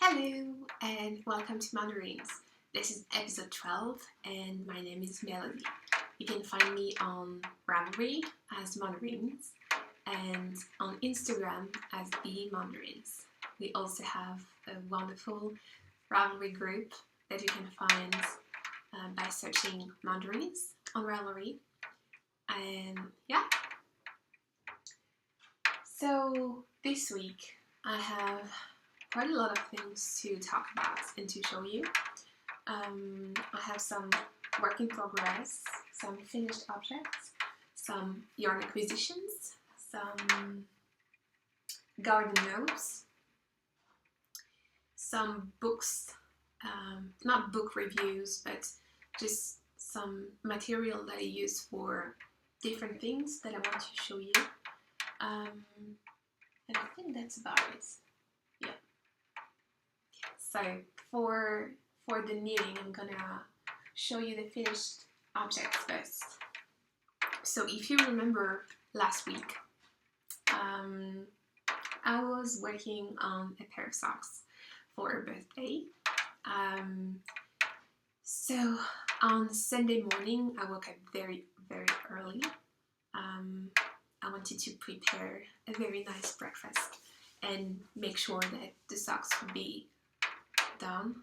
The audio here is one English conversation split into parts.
Hello and welcome to Mandarines. This is episode 12 and my name is Melody. You can find me on Ravelry as Mandarines and on Instagram as the Mandarines. We also have a wonderful Ravelry group that you can find by searching Mandarines on Ravelry. And yeah. So this week I have quite a lot of things to talk about and to show you. I have some work in progress, some finished objects, some yarn acquisitions, some garden notes, some books, not book reviews, but just some material that I use for different things that I want to show you. And I think that's about it. Yeah. So for the knitting, I'm gonna show you the finished objects first. So if you remember last week, I was working on a pair of socks for a birthday. So on Sunday morning, I woke up very, very early. I wanted to prepare a very nice breakfast and make sure that the socks would be done.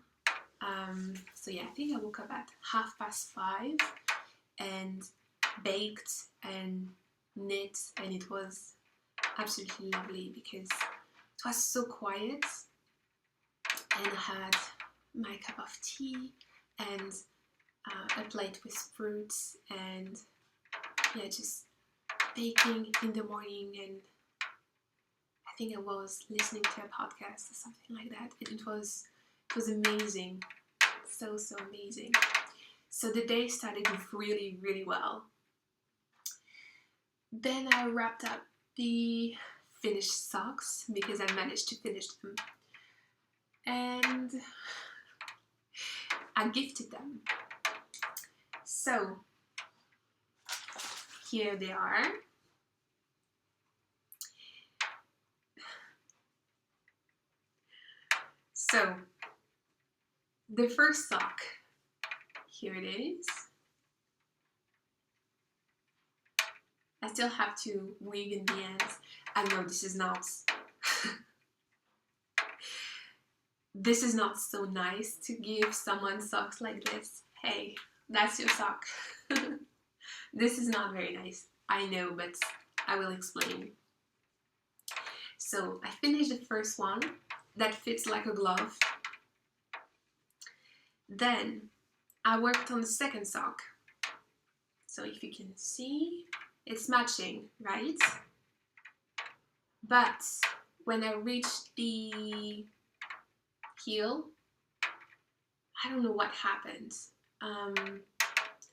So yeah, I think I woke up at 5:30 and baked and knit, and it was absolutely lovely because it was so quiet and I had my cup of tea and a plate with fruits and yeah, just baking in the morning, and I think I was listening to a podcast or something like that. It was amazing, so amazing. So the day started really, really well. Then I wrapped up the finished socks because I managed to finish them, and I gifted them. So here they are. So the first sock, here it is. I still have to wig in the end. I know this is not this is not so nice to give someone socks like this. Hey, that's your sock. This is not very nice, I know, but I will explain. So I finished the first one that fits like a glove. Then I worked on the second sock. So if you can see, it's matching, right? But when I reached the heel, I don't know what happened.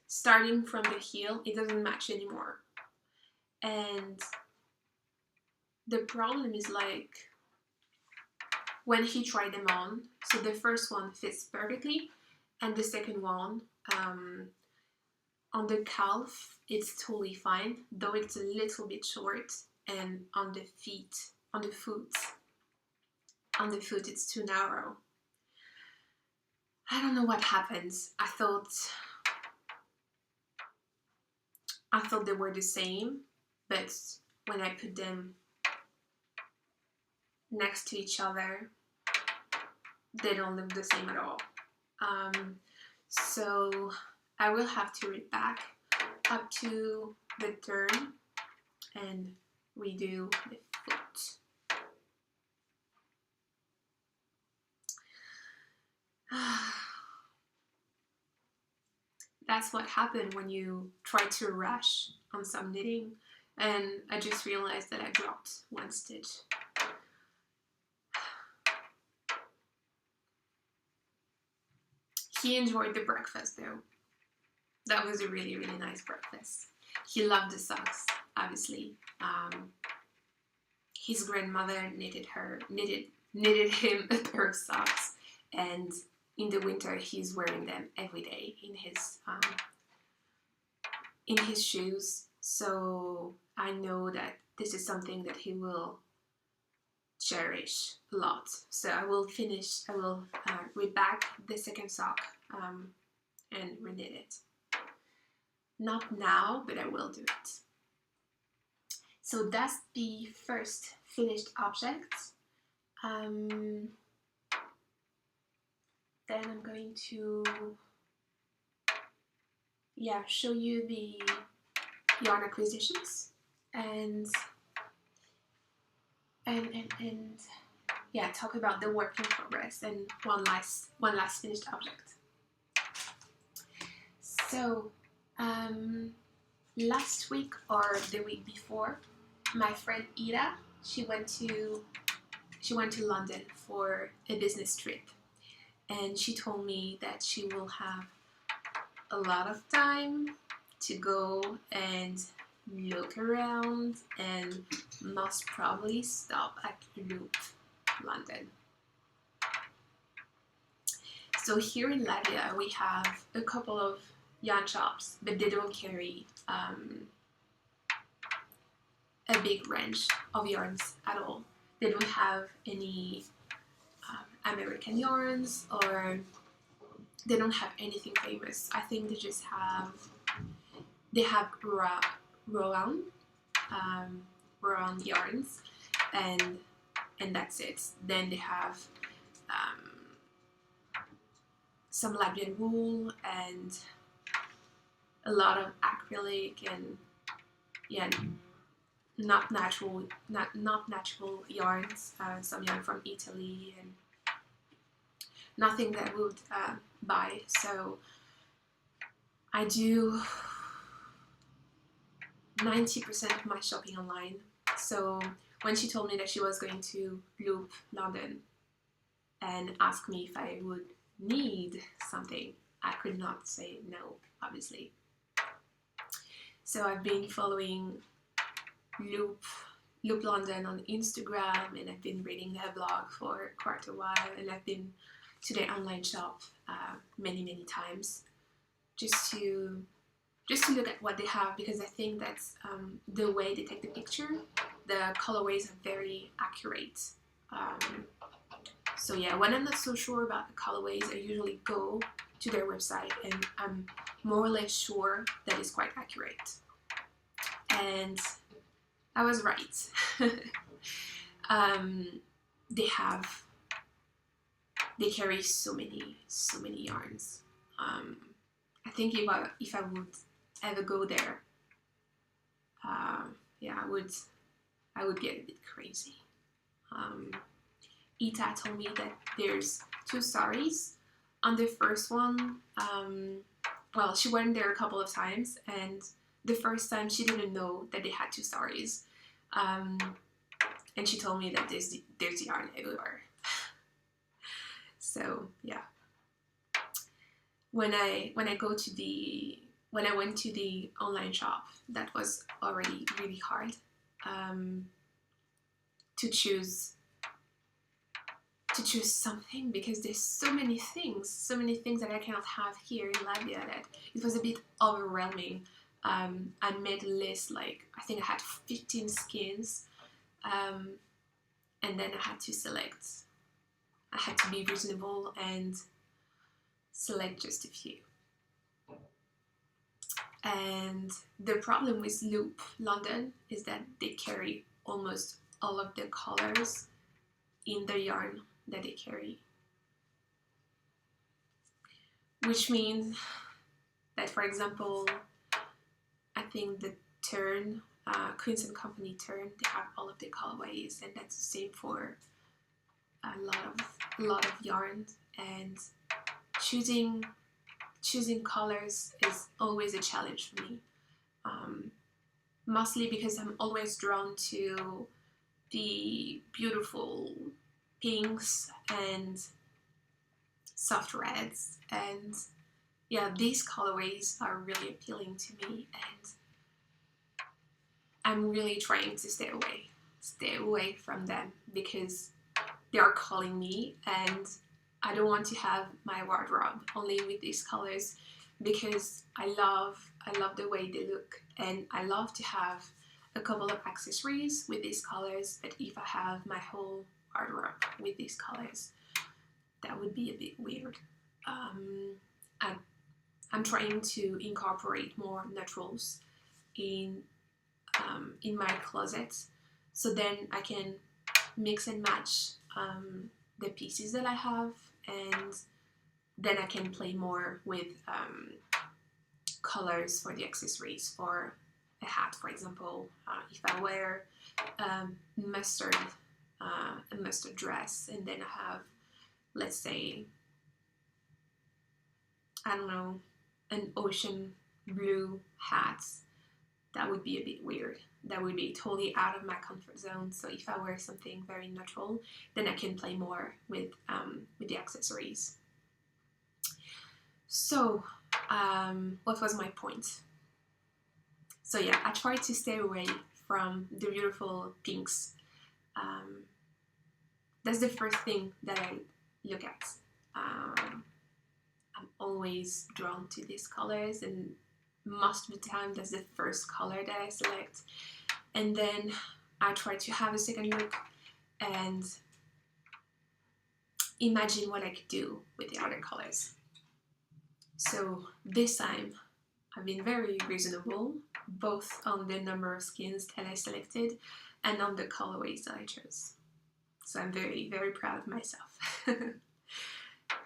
Starting from the heel, it doesn't match anymore. And the problem is like when he tried them on, so the first one fits perfectly, and the second one, on the calf, it's totally fine, though it's a little bit short, and on the foot, it's too narrow. I don't know what happens. I thought they were the same, but when I put them next to each other, they don't look the same at all. So I will have to read back up to the turn and redo the foot. That's what happened when you try to rush on some knitting, and I just realized that I dropped one stitch. He enjoyed the breakfast though. That was a really, really nice breakfast. He loved the socks, obviously. His grandmother knitted him a pair of socks, and in the winter he's wearing them every day in his shoes. So I know that this is something that he will cherish a lot. So I will rebag the second sock and reknit it. Not now, but I will do it. So that's the first finished object. Then I'm going to show you the yarn acquisitions and talk about the work in progress and one last finished object. So last week or the week before, my friend Ida, she went to London for a business trip, and she told me that she will have a lot of time to go and look around and most probably stop at Loop, London. So here in Latvia we have a couple of yarn shops, but they don't carry a big range of yarns at all. They don't have any American yarns, or they don't have anything famous. I think they just have Rowan yarns, and that's it. Then they have some Latvian wool and a lot of acrylic and not natural yarns. Some yarn from Italy, and nothing that I would buy. So I do 90% of my shopping online. So when she told me that she was going to Loop, London, and asked me if I would need something, I could not say no, obviously. So I've been following Loop London on Instagram, and I've been reading her blog for quite a while, and I've been to their online shop many times just to look at what they have, because I think that's the way they take the picture. The colorways are very accurate. So yeah, when I'm not so sure about the colorways, I usually go to their website and I'm more or less sure that it's quite accurate. And I was right. They carry so many yarns. I think if I would ever go there, I would get a bit crazy. Ita told me that there's 2 saris. On the first one, well, she went there a couple of times, and the first time she didn't know that they had 2 saris, and she told me that there's yarn everywhere. So yeah, when I went to the online shop, that was already really hard to choose something, because there's so many things that I cannot have here in Latvia that it was a bit overwhelming. I made a list, like I think I had 15 skins, and then I had to select. I had to be reasonable and select just a few. And the problem with Loop London is that they carry almost all of the colors in the yarn that they carry, which means that, for example, I think the Turn, Queens and Company Turn, they have all of the colorways, and that's the same for a lot of yarns. And choosing colors is always a challenge for me, mostly because I'm always drawn to the beautiful pinks and soft reds, and yeah, these colorways are really appealing to me, and I'm really trying to stay away from them, because they are calling me, and I don't want to have my wardrobe only with these colors, because I love the way they look, and I love to have a couple of accessories with these colors, but if I have my whole wardrobe with these colors, that would be a bit weird. I'm trying to incorporate more neutrals in my closet, so then I can mix and match the pieces that I have, and then I can play more with colors for the accessories. For a hat, for example, if I wear a mustard dress, and then I have, let's say, I don't know, an ocean blue hat, that would be a bit weird. That would be totally out of my comfort zone. So if I wear something very neutral, then I can play more with the accessories. So what was my point? So yeah, I try to stay away from the beautiful pinks. That's the first thing that I look at. I'm always drawn to these colors, and most of the time that's the first color that I select, and then I try to have a second look and imagine what I could do with the other colors. So this time I've been very reasonable, both on the number of skins that I selected and on the colorways that I chose. So I'm very, very proud of myself.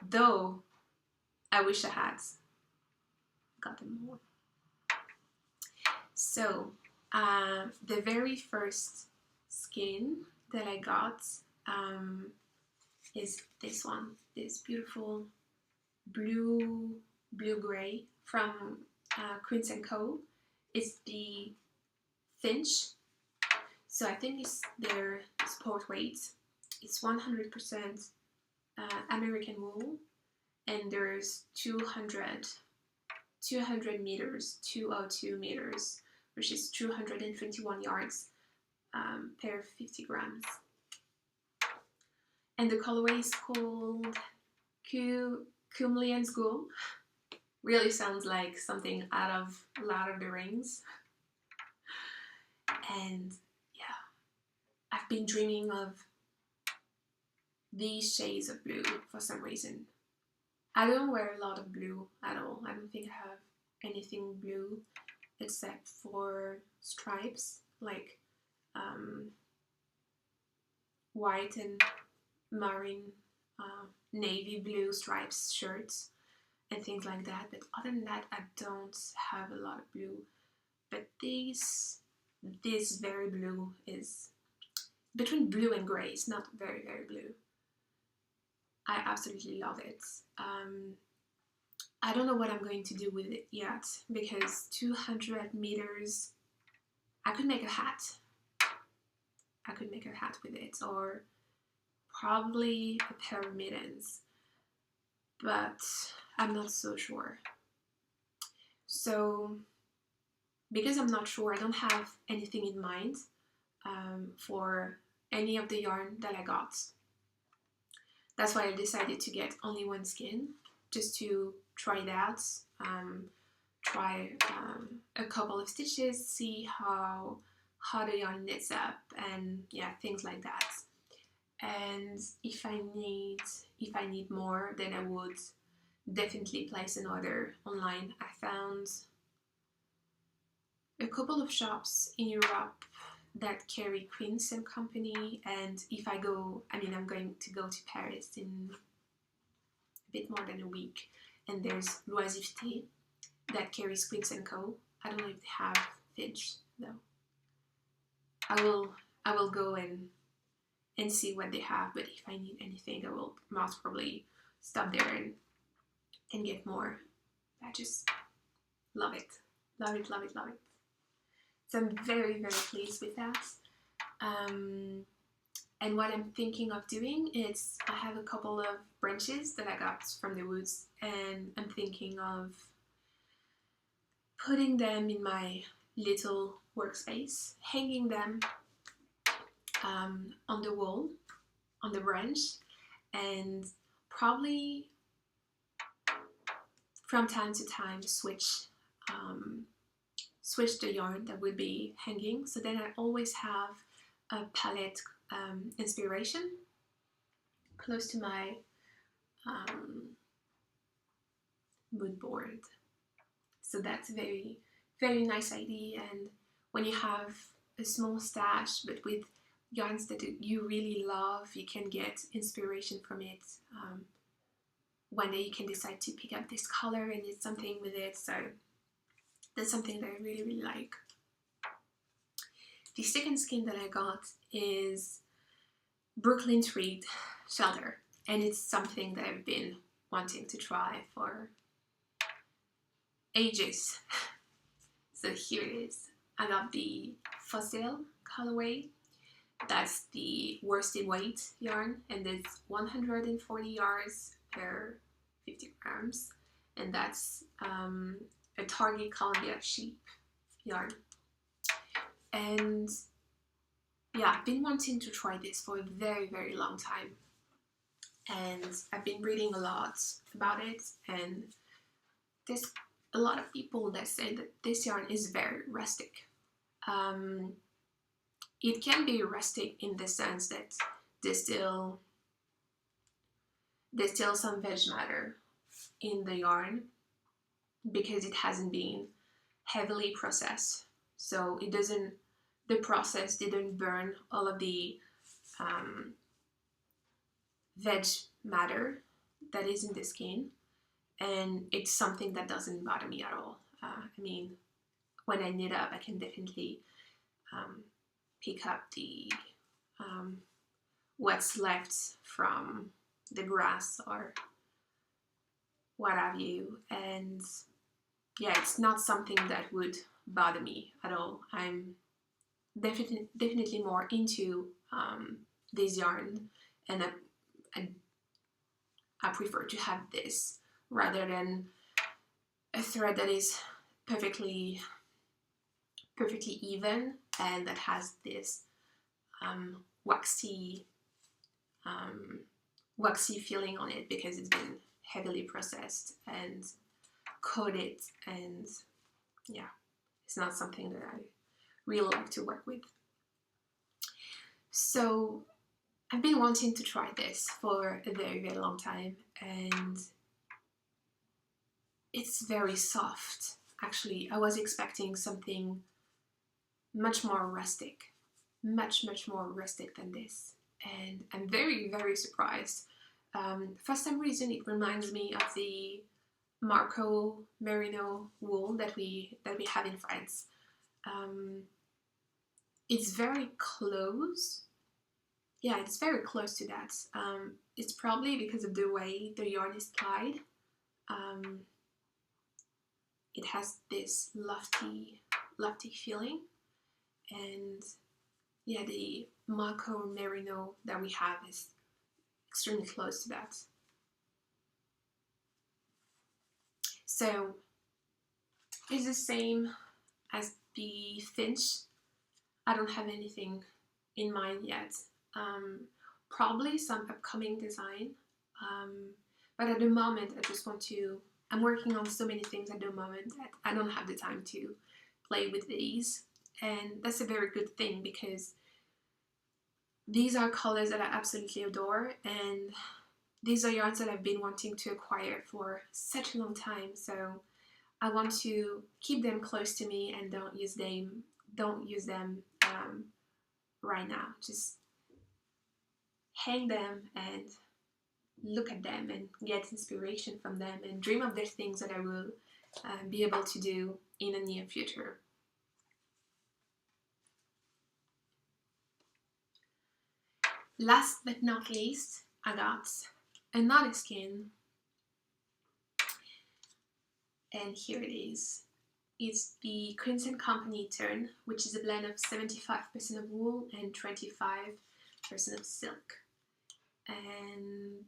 Though I wish I had gotten more. So the very first skin that I got is this one, this beautiful blue-gray from Queens & Co. It's the Finch. So I think it's their sport weight. It's 100% American wool, and there's 200 meters, 202 meters, which is 221 yards per 50 grams. And the colorway is called Cumlian's Ghoul. Really sounds like something out of Lord of the Rings. And yeah, I've been dreaming of these shades of blue for some reason. I don't wear a lot of blue at all. I don't think I have anything blue except for stripes, like white and marine navy blue stripes shirts and things like that. But other than that, I don't have a lot of blue. But this very blue is between blue and gray. It's not very, very blue. I absolutely love it. I don't know what I'm going to do with it yet, because 200 meters, I could make a hat. I could make a hat with it, or probably a pair of mittens, but I'm not so sure. So because I'm not sure, I don't have anything in mind for any of the yarn that I got. That's why I decided to get only one skin, just to try it out, try a couple of stitches, see how the yarn knits up, and yeah, things like that. And if I need more, then I would definitely place an order online. I found a couple of shops in Europe that carry Queens & Company, and if I go, I'm going to go to Paris in a bit more than a week, and there's Loisivete that carries Queens & Co. I don't know if they have Finch though. I will go and see what they have, but if I need anything, I will most probably stop there and get more. I just love it. Love it, love it, love it. So I'm very, very pleased with that. And what I'm thinking of doing is, I have a couple of branches that I got from the woods, and I'm thinking of putting them in my little workspace, hanging them on the wall, on the branch, and probably from time to time switch switch the yarn that would be hanging. So then I always have a palette inspiration close to my mood board. So that's a very, very nice idea. And when you have a small stash, but with yarns that you really love, you can get inspiration from it. One day you can decide to pick up this color and do something with it. So that's something that I really, really like. The second skein that I got is Brooklyn Tweed Shelter, and it's something that I've been wanting to try for ages. So here it is. I got the Fossil colorway. That's the worsted weight yarn, and it's 140 yards per 50 grams, and that's a Target Columbia sheep yarn. And yeah, I've been wanting to try this for a very, very long time, and I've been reading a lot about it, and there's a lot of people that say that this yarn is very rustic. It can be rustic in the sense that there's still some veg matter in the yarn because it hasn't been heavily processed. So the process didn't burn all of the veg matter that is in the skin, and it's something that doesn't bother me at all. I mean, when I knit up, I can definitely pick up the what's left from the grass or what have you, and yeah, it's not something that would bother me at all. I'm definitely more into this yarn, and I prefer to have this rather than a thread that is perfectly even and that has this waxy feeling on it because it's been heavily processed and coated, and yeah, it's not something that I really like to work with. So I've been wanting to try this for a very, very long time, and it's very soft. Actually, I was expecting something much more rustic, much more rustic than this, and I'm very, very surprised. For some reason, it reminds me of the Marco Merino wool that we have in France. It's very close. Yeah, it's very close to that. It's probably because of the way the yarn is plied. It has this lofty feeling, and yeah, the Marco Merino that we have is extremely close to that. So it's the same as the Finch. I don't have anything in mind yet. Probably some upcoming design, but at the moment I just want to, I'm working on so many things at the moment that I don't have the time to play with these, and that's a very good thing because these are colors that I absolutely adore, and these are yarns that I've been wanting to acquire for such a long time, so I want to keep them close to me and don't use them right now. Just hang them and look at them and get inspiration from them and dream of the things that I will be able to do in the near future. Last but not least, I got another skein, and here it is. It's the Quince & Company Turn, which is a blend of 75% of wool and 25% of silk. And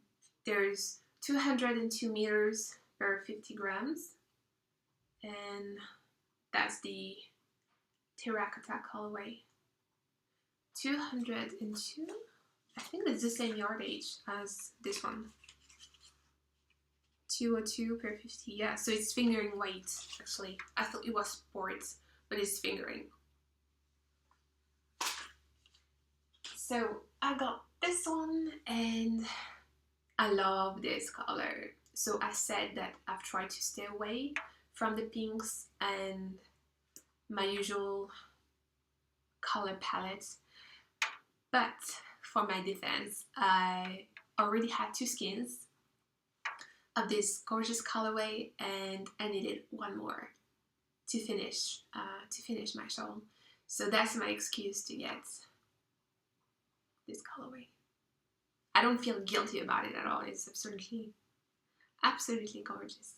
there's 202 meters per 50 grams, and that's the terracotta colorway. 202, I think it's the same yardage as this one. 202 per 50, yeah, so it's fingering weight actually. I thought it was but it's fingering. So I got this one and I love this color. So I said that I've tried to stay away from the pinks and my usual color palettes, but for my defense, I already had 2 skins of this gorgeous colorway and I needed one more to finish my shawl. So that's my excuse to get this colorway. I don't feel guilty about it at all. It's absolutely gorgeous.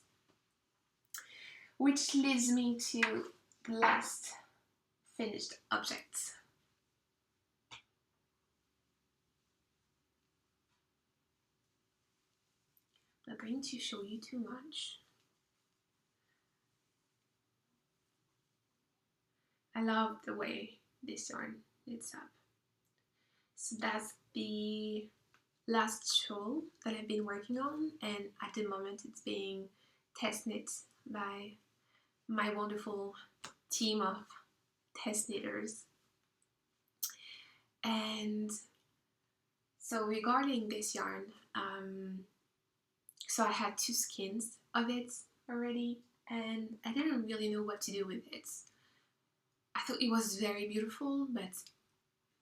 Which leads me to the last finished object. I'm not going to show you too much. I love the way this yarn knits up. So that's the last shawl that I've been working on, and at the moment it's being test knit by my wonderful team of test knitters. And so regarding this yarn, so I had 2 skins of it already and I didn't really know what to do with it. I thought it was very beautiful, but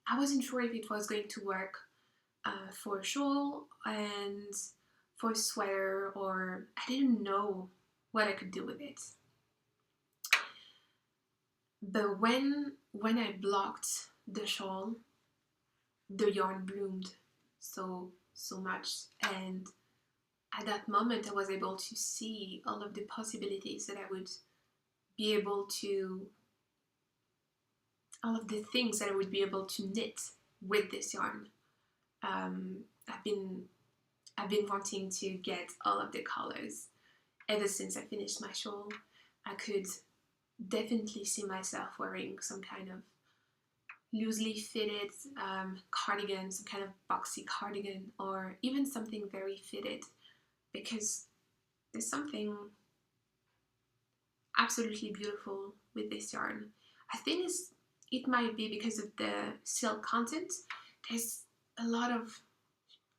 I wasn't sure if it was going to work for a shawl and for a sweater, or I didn't know what I could do with it. But when I blocked the shawl, the yarn bloomed so much, and at that moment I was able to see all of the possibilities that I would be able to, all of the things that I would be able to knit with this yarn. I've been wanting to get all of the colors ever since I finished my shawl. I could definitely see myself wearing some kind of loosely fitted cardigan, some kind of boxy cardigan, or even something very fitted, because there's something absolutely beautiful with this yarn. I think it might be because of the silk content. There's a lot of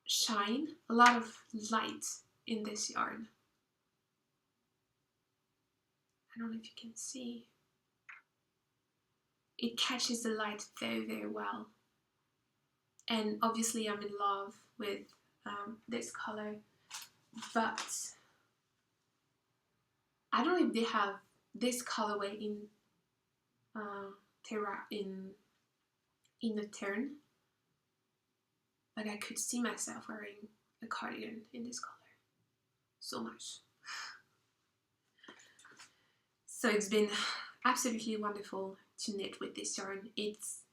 shine, a lot of light in this yarn. I don't know if you can see. It catches the light very, very well. And obviously I'm in love with this color, but I don't know if they have this colorway in Terra in the Tern, but I could see myself wearing a cardigan in this color so much. So it's been absolutely wonderful to knit with this yarn. It's,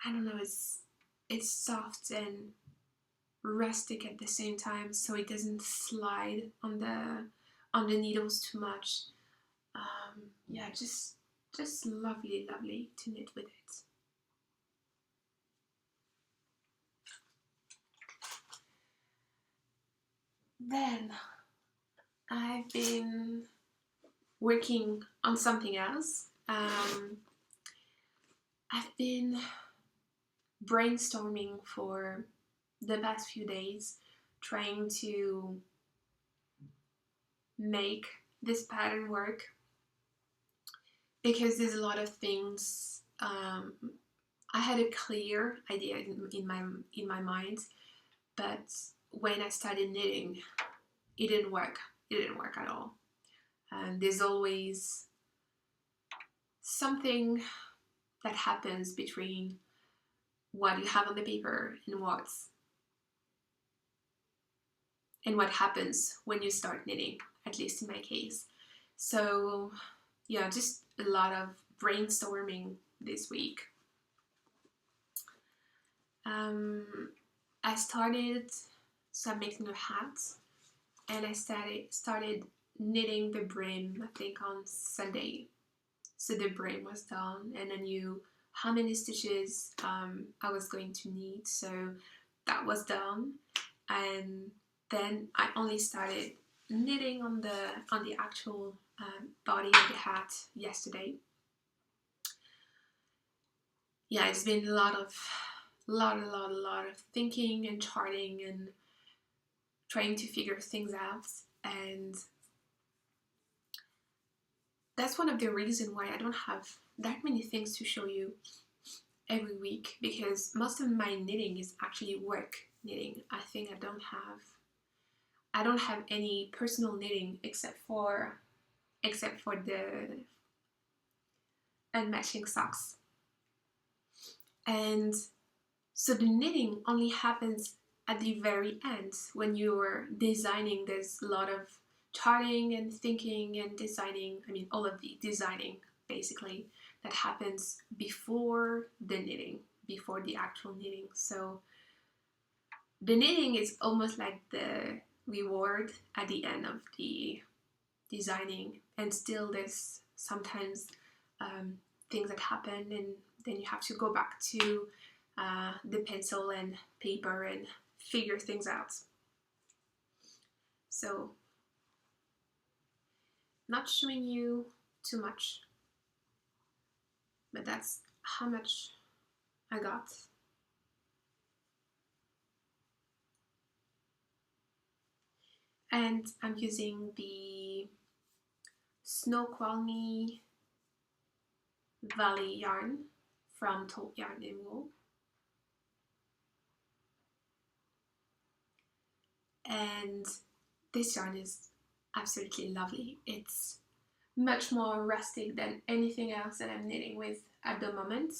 I don't know, it's soft and rustic at the same time, so it doesn't slide on the needles too much. Yeah, just lovely to knit with it. Then I've been working on something else. I've been brainstorming for the past few days, trying to make this pattern work, because there's a lot of things. I had a clear idea in my mind, but when I started knitting, it didn't work. It didn't work at all. There's always something that happens between what you have on the paper and what happens when you start knitting, at least in my case. So yeah, just a lot of brainstorming this week. I started, so I'm making a hat, and I started knitting the brim, I think on Sunday. So the brim was done, and I knew how many stitches I was going to need, so that was done. And then I only started knitting on the actual body of the hat yesterday. Yeah, it's been a lot of thinking and charting and trying to figure things out, and that's one of the reasons why I don't have that many things to show you every week, because most of my knitting is actually work knitting. I think I don't have any personal knitting except for the unmatching socks. And so the knitting only happens at the very end. When you're designing, there's a lot of charting and thinking and designing. I mean, all of the designing basically that happens before the knitting, before the actual knitting. So the knitting is almost like the reward at the end of the designing, and still there's sometimes things that happen, and then you have to go back to the pencil and paper and figure things out. So, not showing you too much, but that's how much I got. And I'm using the Snoqualmie Valley yarn from Tote Yarn and Wool. And this yarn is absolutely lovely. It's much more rustic than anything else that I'm knitting with at the moment.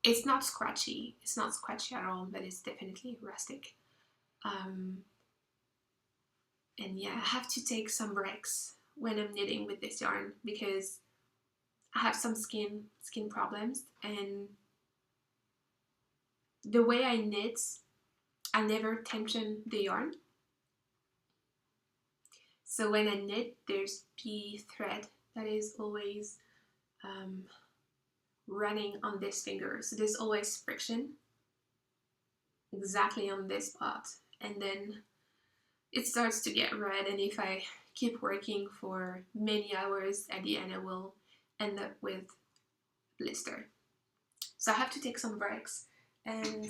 It's not scratchy. It's not scratchy at all, but it's definitely rustic. And yeah, I have to take some breaks when I'm knitting with this yarn because I have some skin problems, and the way I knit, I never tension the yarn. So when I knit, there's the thread that is always running on this finger. So there's always friction exactly on this spot, and then it starts to get red, and if I keep working for many hours, at the end I will end up with blister. So I have to take some breaks, and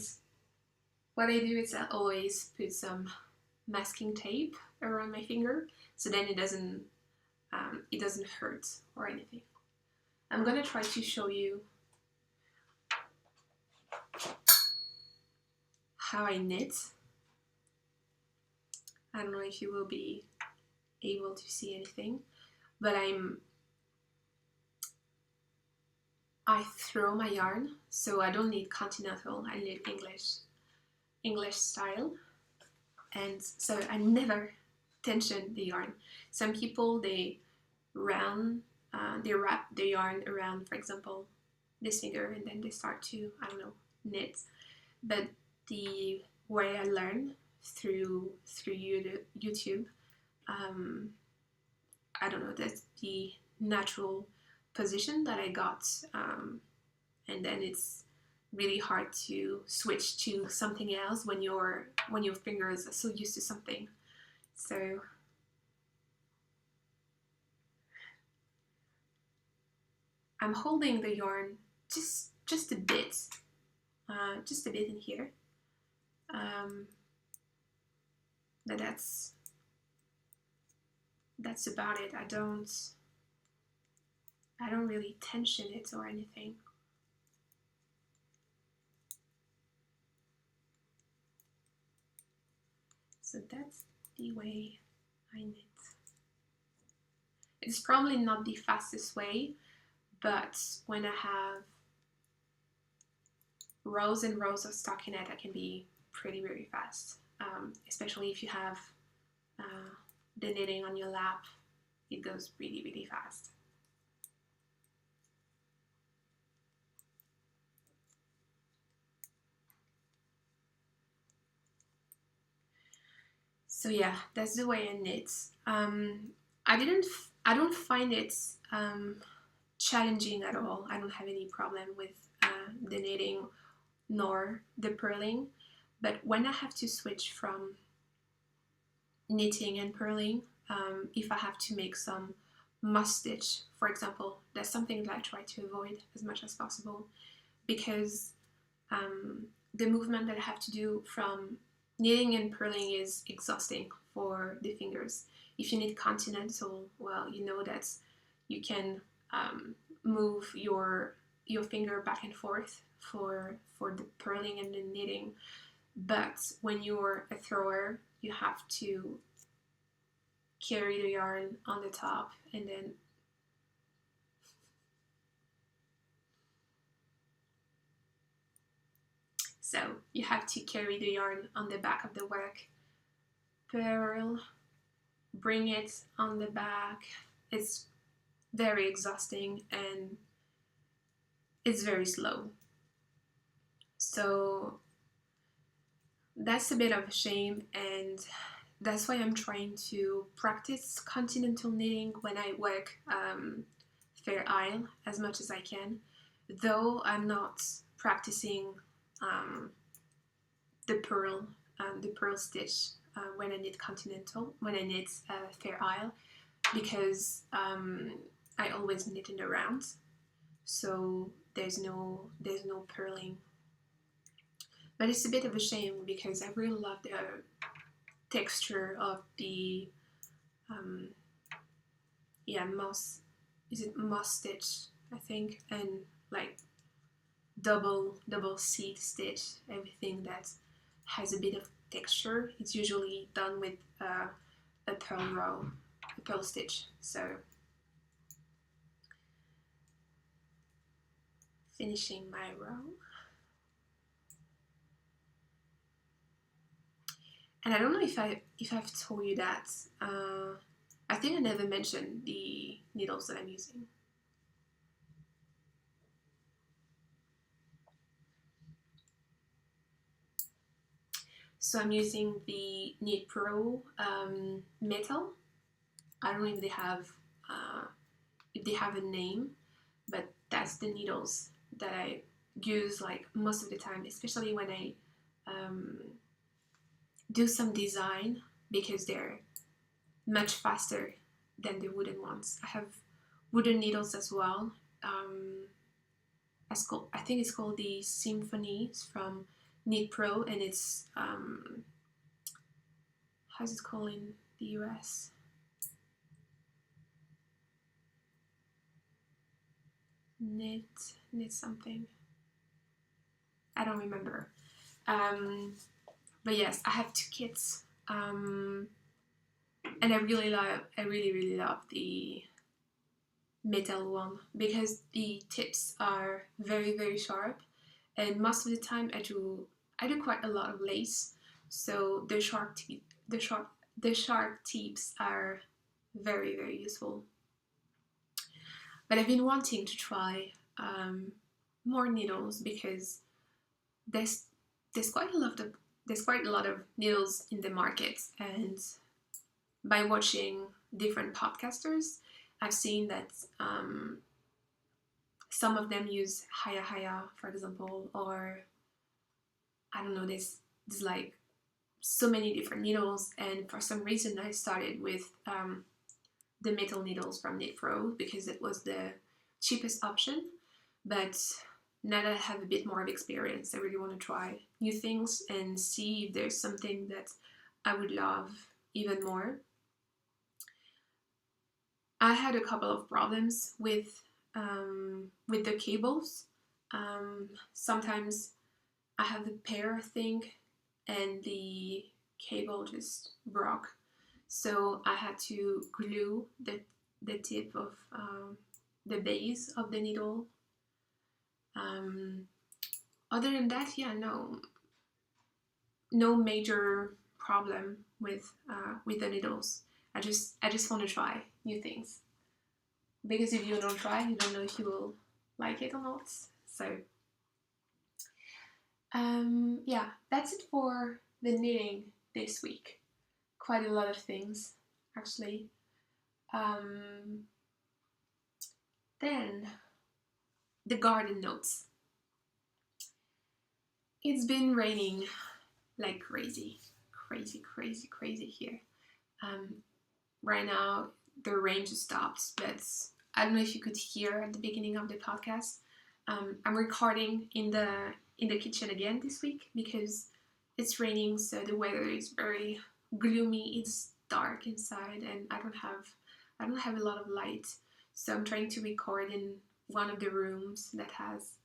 what I do is I always put some masking tape around my finger, so then it doesn't hurt or anything. I'm gonna try to show you how I knit. I don't know if you will be able to see anything, but I throw my yarn, so I don't need continental, I need English style, and so I never tension the yarn. Some people, they wrap the yarn around, for example, this finger, and then they start to, I don't know, knit. But the way I learn through YouTube, I don't know, that's the natural position that I got, and then it's really hard to switch to something else when your fingers are so used to something. So I'm holding the yarn just a bit in here, but that's about it. I don't really tension it or anything. So that's the way I knit. It's probably not the fastest way, but when I have rows and rows of stockinette, I can be pretty very fast, especially if you have the knitting on your lap. It goes really fast. So yeah, that's the way I knit. I don't find it challenging at all. I don't have any problem with the knitting nor the purling, But when I have to switch from knitting and purling, if I have to make some moss stitch, for example, that's something that I try to avoid as much as possible, because the movement that I have to do from knitting and purling is exhausting for the fingers. If you knit continental, well, you know that you can move your finger back and forth for the purling and the knitting. But when you're a thrower, you have to carry the yarn on the top, and then so you have to carry the yarn on the back of the work, purl, bring it on the back. It's very exhausting and it's very slow. So that's a bit of a shame, and that's why I'm trying to practice continental knitting when I work Fair Isle as much as I can, though I'm not practicing the pearl stitch when I knit continental, when I knit Fair Isle, because I always knit in the rounds, so there's no purling. But it's a bit of a shame because I really love the texture of the moss. Is it moss stitch? I think, and like double seed stitch. Everything that has a bit of texture. It's usually done with a pearl stitch. So finishing my row. And I don't know if I've told you that. I think I never mentioned the needles that I'm using. So I'm using the Knit Pro metal. I don't know if they have a name, but that's the needles that I use like most of the time, especially when I do some design, because they're much faster than the wooden ones. I have wooden needles as well. I think it's called the Symphony. It's from Knit Pro, and it's how's it called in the US? Knit something. I don't remember. But yes, I have 2 kits, and I really love the metal one because the tips are very sharp, and most of the time I do quite a lot of lace, so the sharp tips are very useful. But I've been wanting to try more needles because there's quite a lot of needles in the market, and by watching different podcasters, I've seen that some of them use Haya, for example, or I don't know, there's like so many different needles, and for some reason I started with the metal needles from Knit Pro because it was the cheapest option. But now that I have a bit more of experience, I really want to try new things and see if there's something that I would love even more. I had a couple of problems with the cables. Sometimes I have a pair, I think, and the cable just broke. So I had to glue the tip of the base of the needle. Other than that, yeah, no major problem with the needles. I just want to try new things, because if you don't try, you don't know if you will like it or not. So yeah, that's it for the knitting this week. Quite a lot of things, actually. Then the garden notes. It's been raining like crazy here. Right now the rain just stopped, but I don't know if you could hear at the beginning of the podcast. I'm recording in the kitchen again this week because it's raining, so the weather is very gloomy. It's dark inside, and I don't have a lot of light, so I'm trying to record in one of the rooms that has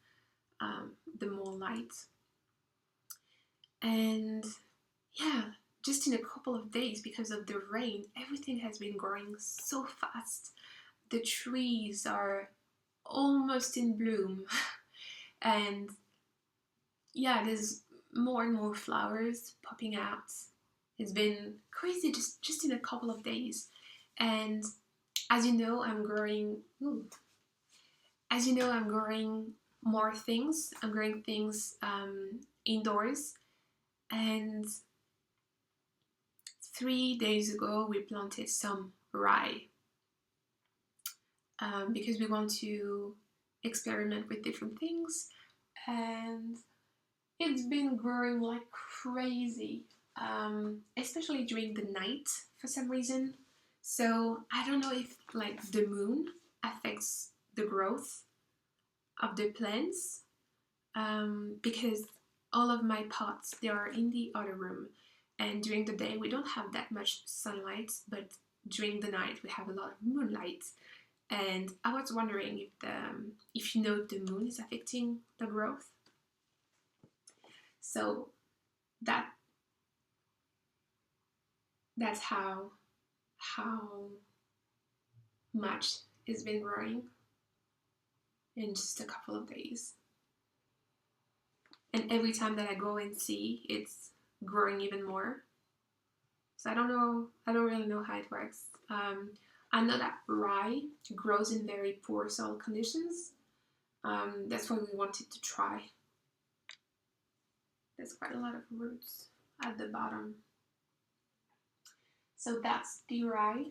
the more light. And yeah, just in a couple of days, because of the rain, everything has been growing so fast. The trees are almost in bloom and yeah, there's more and more flowers popping out. It's been crazy just in a couple of days. And as you know, I'm growing more things. I'm growing things indoors. And 3 days ago, we planted some rye because we want to experiment with different things. And it's been growing like crazy, especially during the night for some reason. So I don't know if like the moon affects the growth of the plants, because all of my pots, they are in the other room, and during the day we don't have that much sunlight, but during the night we have a lot of moonlight. And I was wondering if you know the moon is affecting the growth. So that's how much it's been growing in just a couple of days. And every time that I go and see, it's growing even more. So I don't really know how it works. I know that rye grows in very poor soil conditions. That's why we wanted to try. There's quite a lot of roots at the bottom. So that's the rye.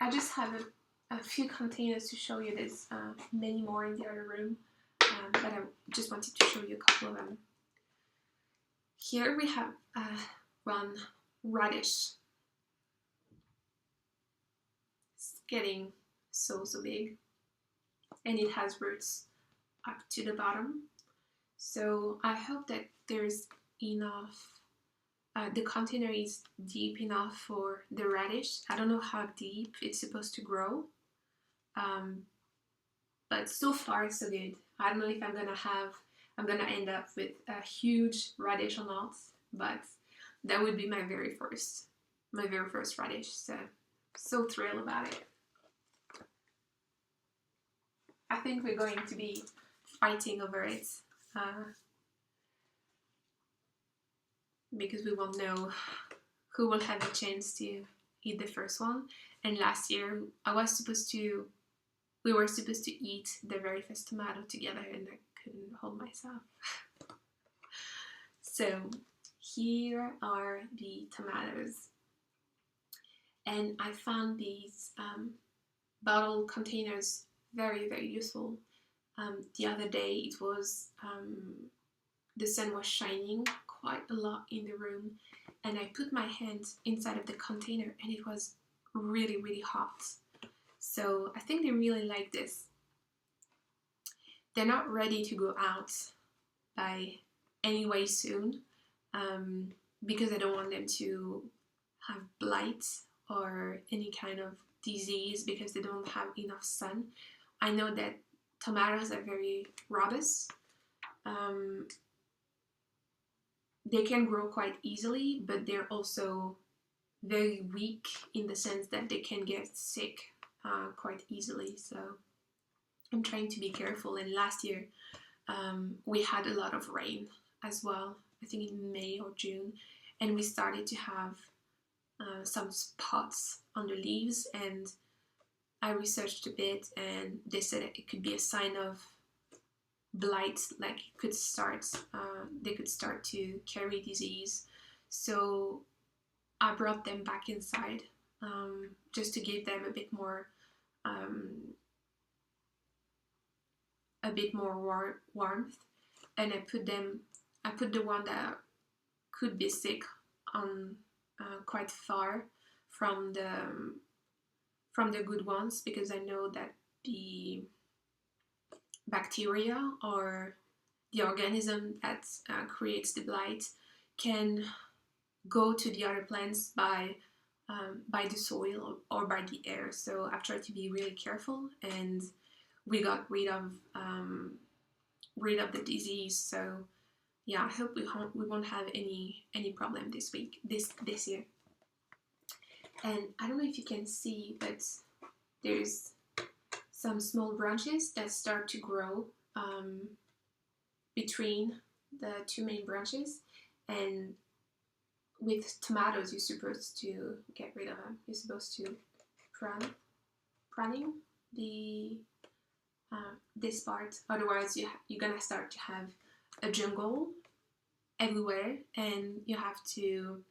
I just have a few containers to show you. There's many more in the other room, but I just wanted to show you a couple of them. Here we have one radish. It's getting so big, and it has roots up to the bottom. So I hope that there's enough, the container is deep enough for the radish. I don't know how deep it's supposed to grow, but so far so good. I don't know if I'm gonna end up with a huge radish or not, but that would be my very first radish. So thrilled about it. I think we're going to be fighting over it. Because we won't know who will have the chance to eat the first one. And last year we were supposed to eat the very first tomato together, and I couldn't hold myself. So here are the tomatoes, and I found these bottle containers very useful. The other day it was the sun was shining quite a lot in the room, and I put my hand inside of the container and it was really hot. So I think they really like this. They're not ready to go out by any way soon, because I don't want them to have blight or any kind of disease because they don't have enough sun. I know that tomatoes are very robust. They can grow quite easily, but they're also very weak in the sense that they can get sick quite easily. So I'm trying to be careful. And last year we had a lot of rain as well, I think in May or June, and we started to have some spots on the leaves, and I researched a bit and they said it could be a sign of blight, like it could start, they could start to carry disease. So I brought them back inside, just to give them a bit more warmth, and I put them I put the one that could be sick on quite far from the good ones, because I know that the bacteria or the organism that creates the blight can go to the other plants by the soil or by the air. So I've tried to be really careful, and we got rid of the disease. So yeah, I hope we won't have any problem this year. And I don't know if you can see, but there's some small branches that start to grow between the two main branches. And with tomatoes, you're supposed to get rid of them. You're supposed to pruning the this part. Otherwise, you're gonna start to have a jungle everywhere, and you have to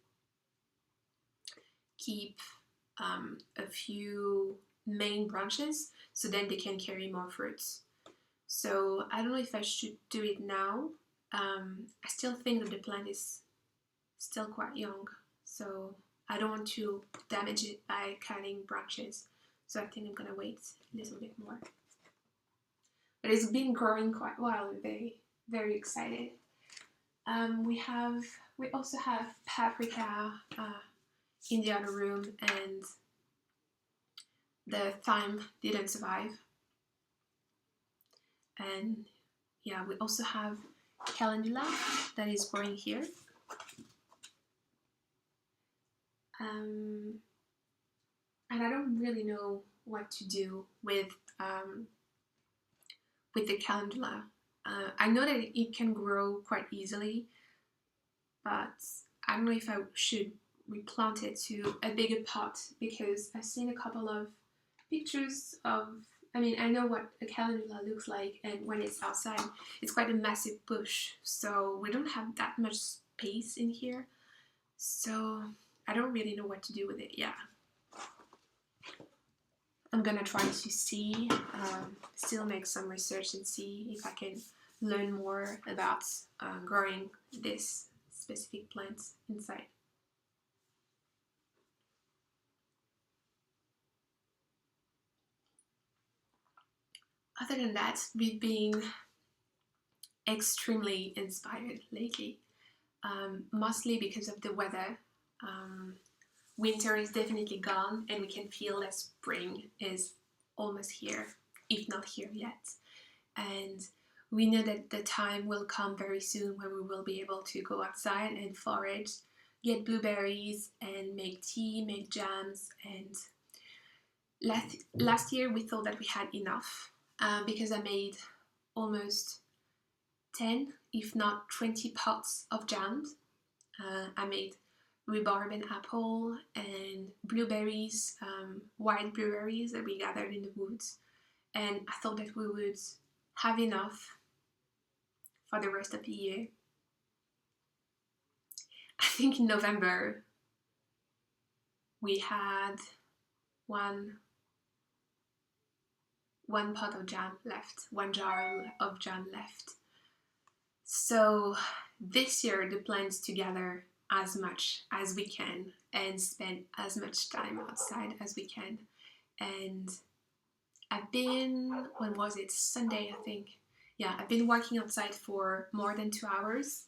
keep a few main branches so then they can carry more fruits. So I don't know if I should do it now. I still think that the plant is still quite young, so I don't want to damage it by cutting branches. So I think I'm gonna wait a little bit more. But it's been growing quite well. I'm very, very excited. We also have paprika in the other room, and the thyme didn't survive. And yeah, we also have calendula that is growing here. And I don't really know what to do with the calendula. I know that it can grow quite easily, but I don't know if I should replant it to a bigger pot, because I've seen a couple of pictures of, I mean, I know what a calendula looks like, and when it's outside, it's quite a massive bush, so we don't have that much space in here, so I don't really know what to do with it yet. I'm gonna try to see, still make some research and see if I can learn more about growing this specific plant inside. Other than that, we've been extremely inspired lately, mostly because of the weather. Winter is definitely gone, and we can feel that spring is almost here, if not here yet. And we know that the time will come very soon when we will be able to go outside and forage, get blueberries, and make tea, make jams. And last year we thought that we had enough, because I made almost 10, if not 20 pots of jams. I made rhubarb and apple and blueberries, wild blueberries that we gathered in the woods, and I thought that we would have enough for the rest of the year. I think in November we had one pot of jam left, one jar of jam left. So this year the plan is to gather as much as we can and spend as much time outside as we can. And I've been, when was it? Sunday, I think. Yeah, I've been walking outside for more than 2 hours,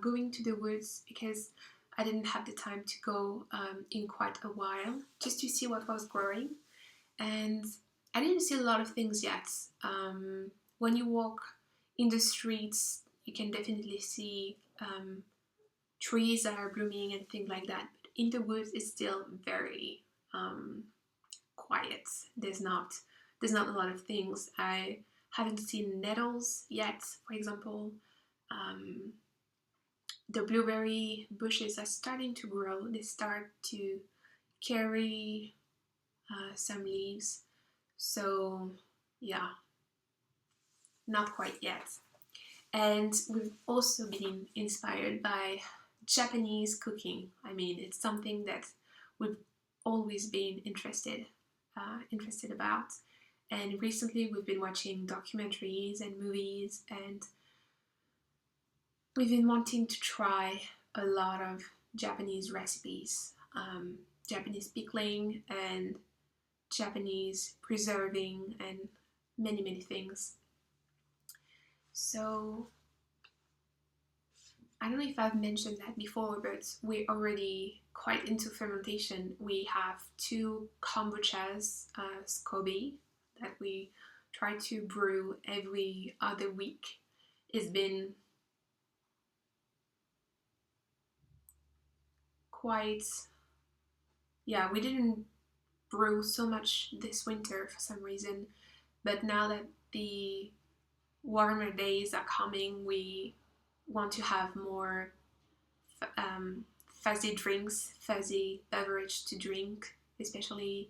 going to the woods, because I didn't have the time to go in quite a while, just to see what was growing. And I didn't see a lot of things yet. When you walk in the streets, you can definitely see trees that are blooming and things like that. But in the woods, it's still very quiet. There's not a lot of things. I haven't seen nettles yet, for example. The blueberry bushes are starting to grow. They start to carry some leaves. So yeah, not quite yet. And we've also been inspired by Japanese cooking. I mean, it's something that we've always been interested about. And recently we've been watching documentaries and movies, and we've been wanting to try a lot of Japanese recipes, Japanese pickling and Japanese preserving and many things. So I don't know if I've mentioned that before, but we're already quite into fermentation. We have 2 kombuchas, SCOBY, that we try to brew every other week. It's been quite, yeah, we didn't brew so much this winter for some reason, but now that the warmer days are coming, we want to have more fuzzy drinks, fuzzy beverage to drink, especially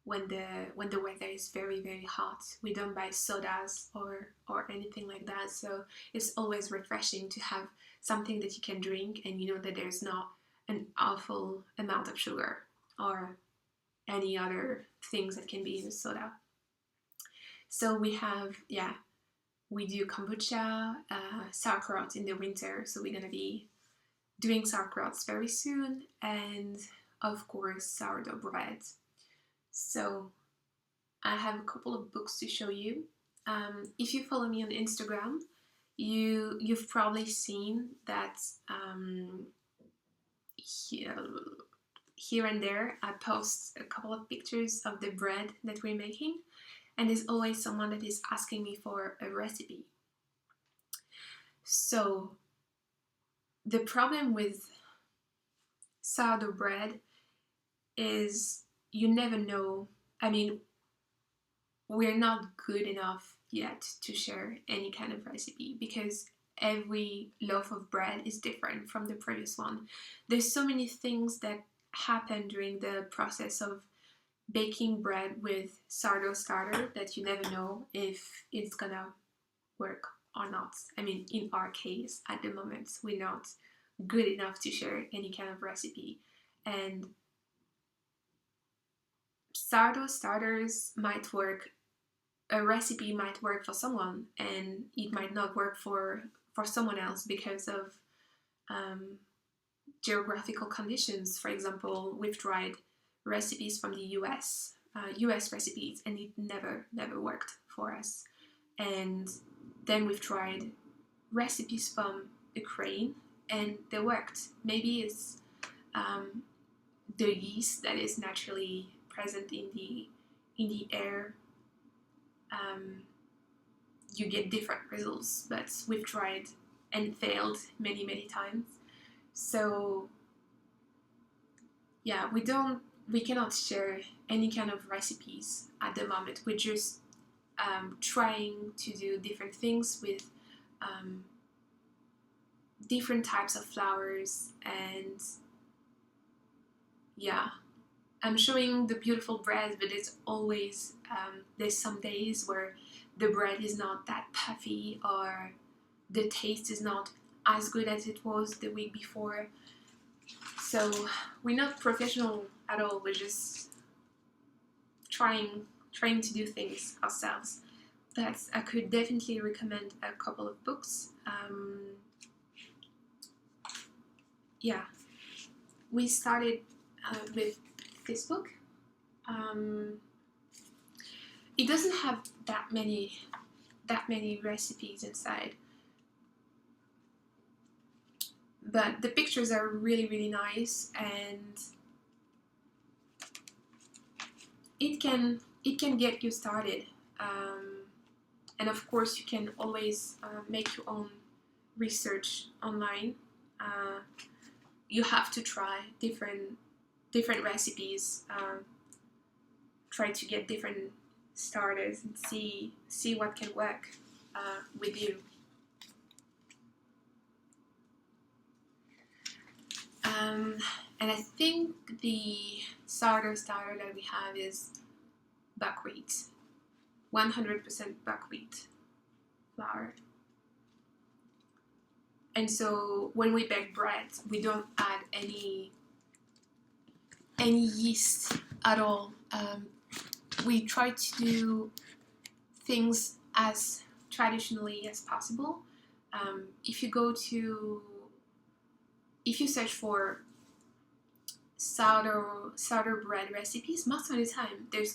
when the weather is very hot. We don't buy sodas or anything like that, so it's always refreshing to have something that you can drink and you know that there's not an awful amount of sugar or any other things that can be in a soda. So we have, yeah, we do kombucha, sauerkraut in the winter, so we're gonna be doing sauerkrauts very soon, and of course sourdough bread. So I have a couple of books to show you. If you follow me on Instagram, you've probably seen that here and there I post a couple of pictures of the bread that we're making, and there's always someone that is asking me for a recipe. So the problem with sourdough bread is you never know. I mean, we're not good enough yet to share any kind of recipe because every loaf of bread is different from the previous one. There's so many things that happen during the process of baking bread with sourdough starter that you never know if it's gonna work or not. I mean, in our case, at the moment, we're not good enough to share any kind of recipe. And sourdough starters might work, a recipe might work for someone and it might not work for someone else because of geographical conditions. For example, we've tried recipes from the US recipes, and it never worked for us. And then we've tried recipes from Ukraine and they worked. Maybe it's the yeast that is naturally present in the air. You get different results, but we've tried and failed many times. So yeah, we cannot share any kind of recipes at the moment. We're just trying to do different things with different types of flours, and yeah, I'm showing the beautiful bread, but it's always there's some days where the bread is not that puffy or the taste is not as good as it was the week before. So we're not professional at all. We're just trying to do things ourselves. But I could definitely recommend a couple of books. Yeah, we started with this book. It doesn't have that many recipes inside, but the pictures are really nice, and it can get you started. And of course, you can always make your own research online. You have to try different recipes. Try to get different starters and see what can work with you. And I think the sourdough starter that we have is buckwheat, 100% buckwheat flour. And so when we bake bread, we don't add any yeast at all. We try to do things as traditionally as possible. If you search for sourdough bread recipes, most of the time they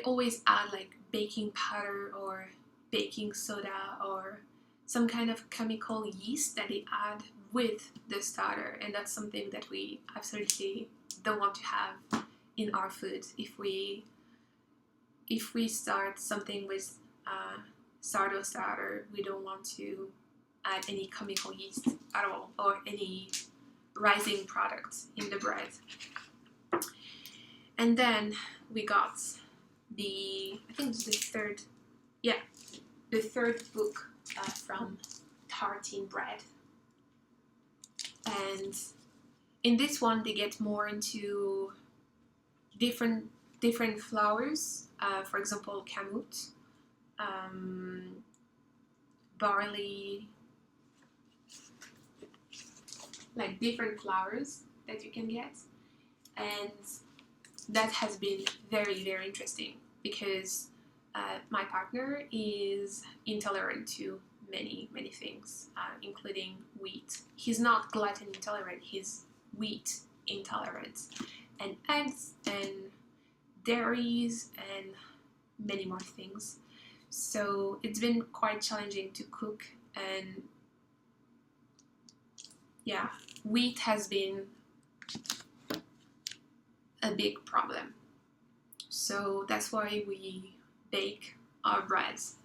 always add like baking powder or baking soda or some kind of chemical yeast that they add with the starter, and that's something that we absolutely don't want to have in our food. If we start something with sourdough starter, we don't want to add any chemical yeast at all or any rising products in the bread. And then we got I think it's the third book from Tartine Bread. And in this one, they get more into different flours. For example, kamut, barley, like different flours that you can get. And that has been very, very interesting because my partner is intolerant to many things, including wheat. He's not gluten intolerant, he's wheat intolerant, and eggs and dairies and many more things. So it's been quite challenging to cook, and yeah, wheat has been a big problem. So that's why we bake our breads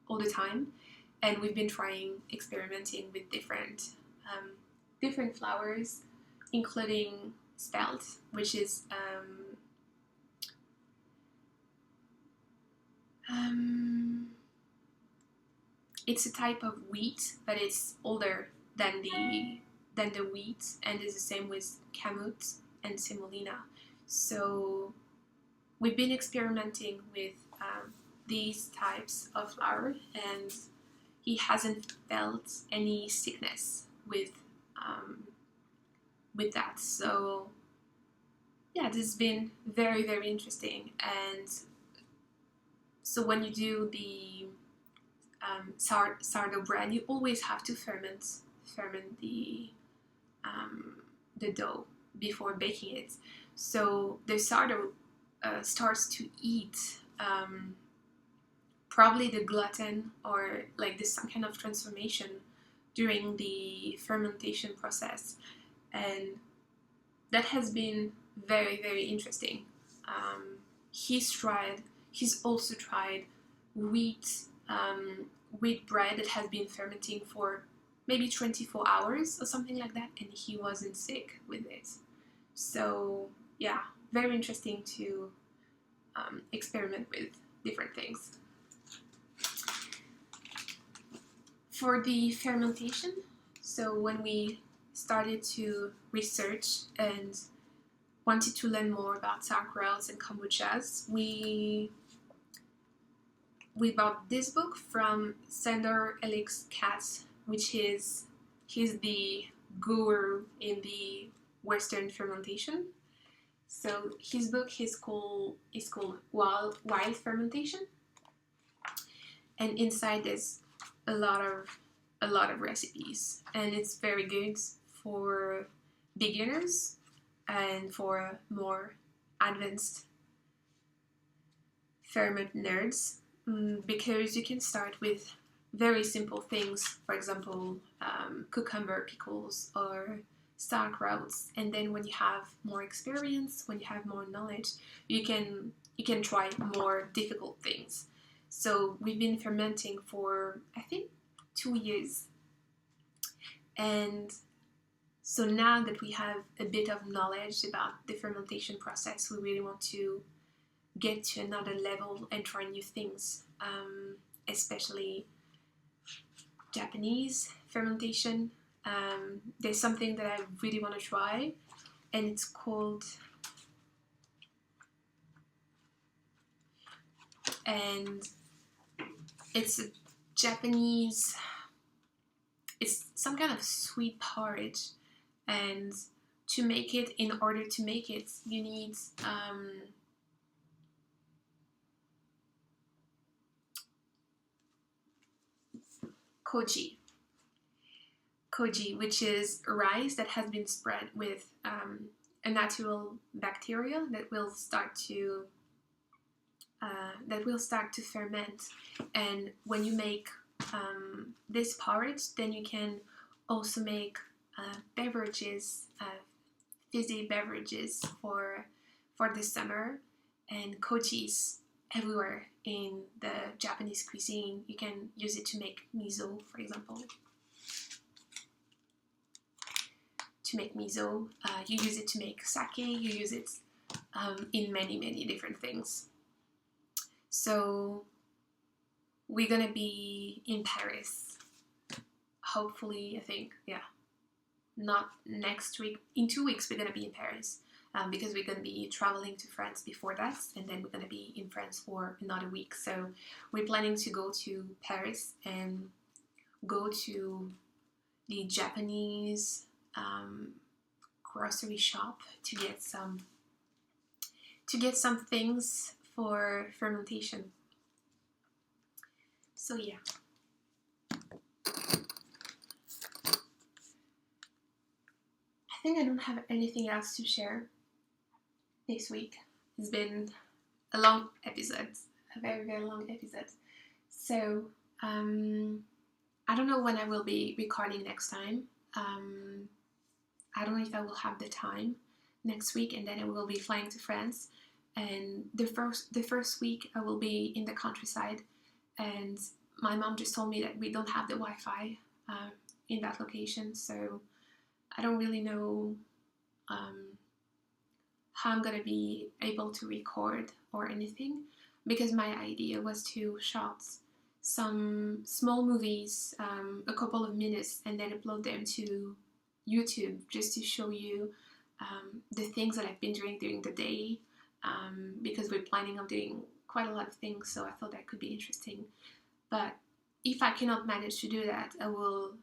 all the time, and we've been experimenting with different flours, including spelt, which is it's a type of wheat, but it's older than the wheat, and is the same with kamut and semolina. So we've been experimenting with these types of flour, and he hasn't felt any sickness with that. So yeah, this has been very, very interesting. And so when you do the sourdough bread, you always have to ferment the dough before baking it. So the sourdough starts to eat probably the gluten, or like this some kind of transformation during the fermentation process, and that has been very, very interesting. He's also tried wheat bread that has been fermenting for maybe 24 hours or something like that, and he wasn't sick with it. So yeah, very interesting to experiment with different things. For the fermentation, so when we started to research and wanted to learn more about sauerkrauts and kombuchas, we bought this book from Sander Elix Katz, he's the guru in the Western fermentation. So his book is called Wild Fermentation, and inside there's a lot of recipes, and it's very good for beginners and for more advanced ferment nerds, because you can start with very simple things, for example, cucumber pickles or sauerkrauts, and then when you have more experience, when you have more knowledge, you can try more difficult things. So we've been fermenting for, I think, 2 years, and so now that we have a bit of knowledge about the fermentation process, we really want to get to another level and try new things, especially Japanese fermentation. There's something that I really want to try, and it's called, and it's a Japanese, it's some kind of sweet porridge, and in order to make it, you need koji. Koji, which is rice that has been spread with a natural bacteria that will start to ferment. And when you make this porridge, then you can also make beverages, fizzy beverages for the summer, and kojis everywhere in the Japanese cuisine. You can use it to make miso, for example. You use it to make sake, you use it in many different things. So we're gonna be in Paris, hopefully, I think, yeah, not next week, in 2 weeks we're gonna be in Paris, because we're gonna be traveling to France before that, and then we're gonna be in France for another week. So we're planning to go to Paris and go to the Japanese grocery shop to get some things for fermentation. So yeah. I think I don't have anything else to share this week. It's been a long episode, a very long episode. So I don't know when I will be recording next time. I don't know if I will have the time next week, and then I will be flying to France. And the first week I will be in the countryside, and my mom just told me that we don't have the Wi-Fi in that location, so I don't really know how I'm gonna be able to record or anything, because my idea was to shoot some small movies, a couple of minutes, and then upload them to YouTube just to show you the things that I've been doing during the day, because we're planning on doing quite a lot of things, so I thought that could be interesting. But if I cannot manage to do that, I will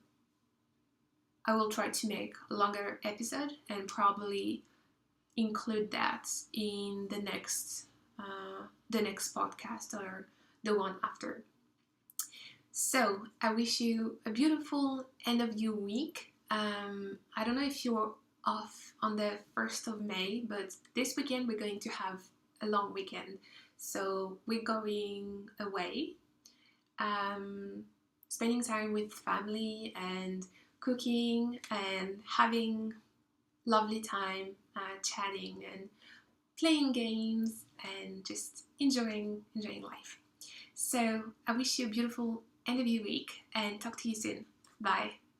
try to make a longer episode and probably include that in the next podcast or the one after. So I wish you a beautiful end of your week. I don't know if you're off on the 1st of May, but this weekend we're going to have a long weekend. So we're going away, spending time with family and cooking and having lovely time, chatting and playing games and just enjoying life. So I wish you a beautiful end of your week and talk to you soon. Bye.